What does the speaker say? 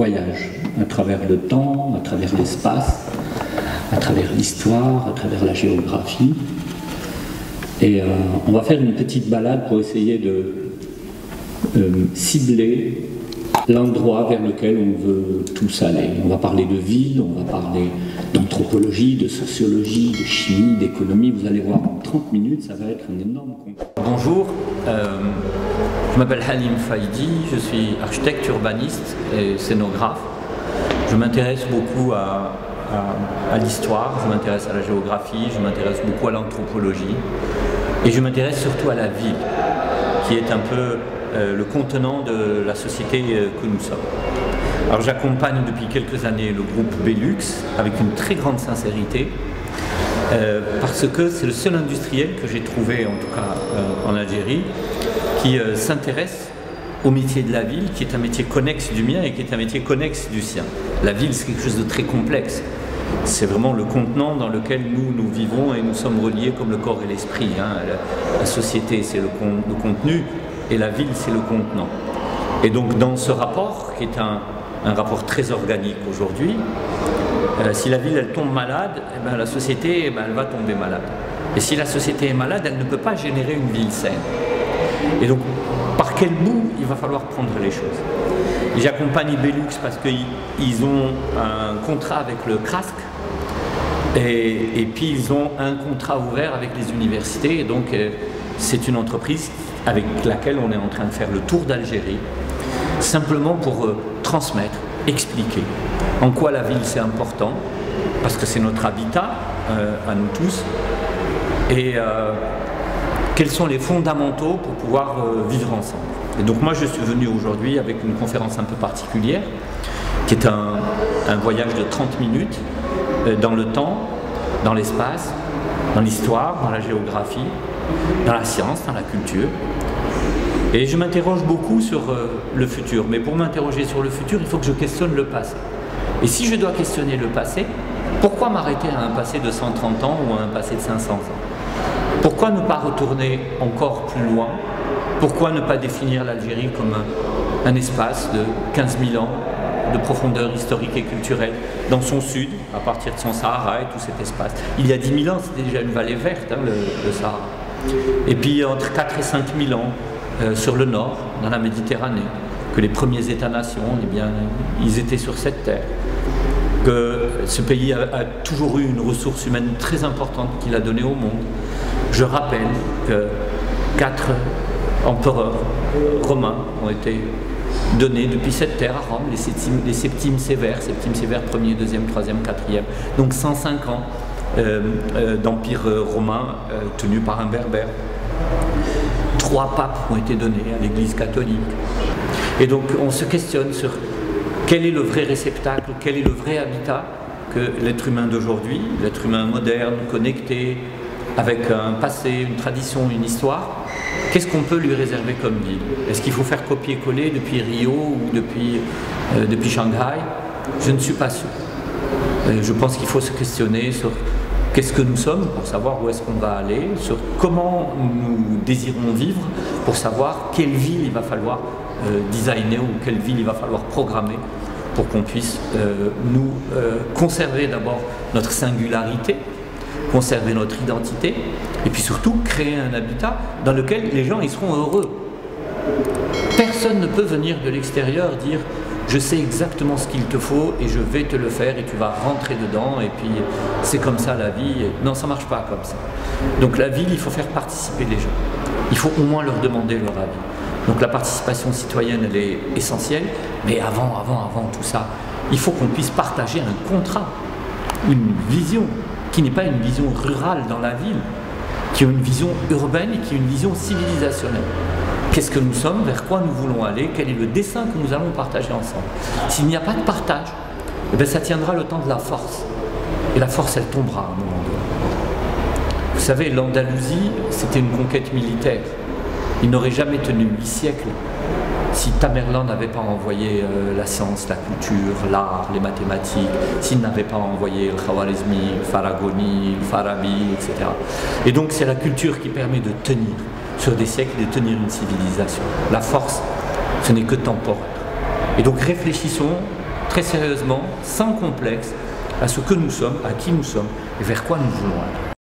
voyage à travers le temps, à travers l'espace, à travers l'histoire, à travers la géographie. Et on va faire une petite balade pour essayer de cibler l'endroit vers lequel on veut tous aller. On va parler de ville, on va parler d'anthropologie, de sociologie, de chimie, d'économie. Vous allez voir, en 30 minutes, ça va être un énorme concours. Bonjour, je m'appelle Halim Faïdi, je suis architecte, urbaniste et scénographe. Je m'intéresse beaucoup à l'histoire, je m'intéresse à la géographie, je m'intéresse beaucoup à l'anthropologie et je m'intéresse surtout à la ville, qui est un peu le contenant de la société que nous sommes. Alors j'accompagne depuis quelques années le groupe Belux avec une très grande sincérité parce que c'est le seul industriel que j'ai trouvé, en tout cas en Algérie, qui s'intéresse au métier de la ville, qui est un métier connexe du mien et qui est un métier connexe du sien. La ville, c'est quelque chose de très complexe. C'est vraiment le contenant dans lequel nous vivons et nous sommes reliés comme le corps et l'esprit. Hein. La société, c'est le contenu, et la ville, c'est le contenant. Et donc dans ce rapport, qui est un rapport très organique aujourd'hui, si la ville elle tombe malade, eh ben, la société elle va tomber malade. Et si la société est malade, elle ne peut pas générer une ville saine. Et donc par quel bout il va falloir prendre les choses. J'accompagne Belux parce qu'ils ont un contrat avec le CRASC et puis ils ont un contrat ouvert avec les universités. Et donc c'est une entreprise avec laquelle on est en train de faire le tour d'Algérie, simplement pour transmettre, expliquer en quoi la ville c'est important, parce que c'est notre habitat à nous tous, et quels sont les fondamentaux pour pouvoir vivre ensemble. Et donc moi je suis venu aujourd'hui avec une conférence un peu particulière, qui est un voyage de 30 minutes dans le temps, dans l'espace, dans l'histoire, dans la géographie, dans la science, dans la culture. Et je m'interroge beaucoup sur le futur. Mais pour m'interroger sur le futur, il faut que je questionne le passé. Et si je dois questionner le passé, pourquoi m'arrêter à un passé de 130 ans ou à un passé de 500 ans? Pourquoi ne pas retourner encore plus loin? Pourquoi ne pas définir l'Algérie comme un espace de 15 000 ans de profondeur historique et culturelle dans son sud, à partir de son Sahara et tout cet espace? Il y a 10 000 ans, c'était déjà une vallée verte, hein, le Sahara. Et puis entre 4 et 5 000 ans, sur le nord, dans la Méditerranée, que les premiers États-nations, eh bien, ils étaient sur cette terre. Que ce pays a toujours eu une ressource humaine très importante qu'il a donnée au monde. Je rappelle que 4 empereurs romains ont été donnés depuis cette terre à Rome, les Septimes Sévères 1er, 2e, 3e, 4e, donc 105 ans d'empire romain tenu par un berbère. 3 papes ont été donnés à l'Église catholique. Et donc on se questionne sur quel est le vrai réceptacle, quel est le vrai habitat que l'être humain d'aujourd'hui, l'être humain moderne, connecté, avec un passé, une tradition, une histoire, qu'est-ce qu'on peut lui réserver comme ville? Est-ce qu'il faut faire copier-coller depuis Rio ou depuis Shanghai? Je ne suis pas sûr. Je pense qu'il faut se questionner sur qu'est-ce que nous sommes pour savoir où est-ce qu'on va aller, sur comment nous désirons vivre, pour savoir quelle ville il va falloir designer ou quelle ville il va falloir programmer pour qu'on puisse nous conserver d'abord notre singularité, conserver notre identité et puis surtout créer un habitat dans lequel les gens y seront heureux. Personne ne peut venir de l'extérieur dire je sais exactement ce qu'il te faut et je vais te le faire et tu vas rentrer dedans et puis c'est comme ça la vie. Non, ça ne marche pas comme ça. Donc la ville, il faut faire participer les gens. Il faut au moins leur demander leur avis. Donc la participation citoyenne, elle est essentielle, mais avant tout ça, il faut qu'on puisse partager un contrat, une vision qui n'est pas une vision rurale dans la ville, qui est une vision urbaine et qui est une vision civilisationnelle. Qu'est-ce que nous sommes, vers quoi nous voulons aller, quel est le dessin que nous allons partager ensemble. S'il n'y a pas de partage, eh bien, ça tiendra le temps de la force. Et la force, elle tombera à un moment donné. Vous savez, l'Andalousie, c'était une conquête militaire. Il n'aurait jamais tenu 8 siècles si Tamerlan n'avait pas envoyé la science, la culture, l'art, les mathématiques, s'il n'avait pas envoyé le Khawarizmi, le Faragoni, le Farabi, etc. Et donc c'est la culture qui permet de tenir sur des siècles et de tenir une civilisation. La force, ce n'est que temporaire. Et donc réfléchissons très sérieusement, sans complexe, à ce que nous sommes, à qui nous sommes et vers quoi nous voulons aller.